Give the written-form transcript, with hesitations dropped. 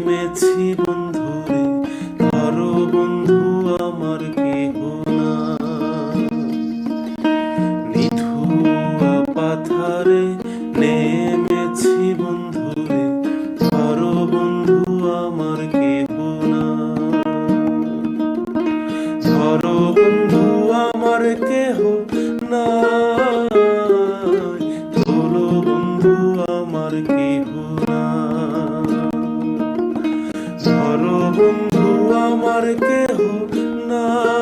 নেমেছি বন্ধুরে, ধরো বন্ধু আমার কেহ না। নিধুয়া পাথারে নেমেছি বন্ধুরে, ধরো বন্ধু আমার কেহ না। ধরো বন্ধু আমার কেহ নাই, ধরো বন্ধু আমার কেহ নাই, ধরো বন্ধু আমার কেহ নাই।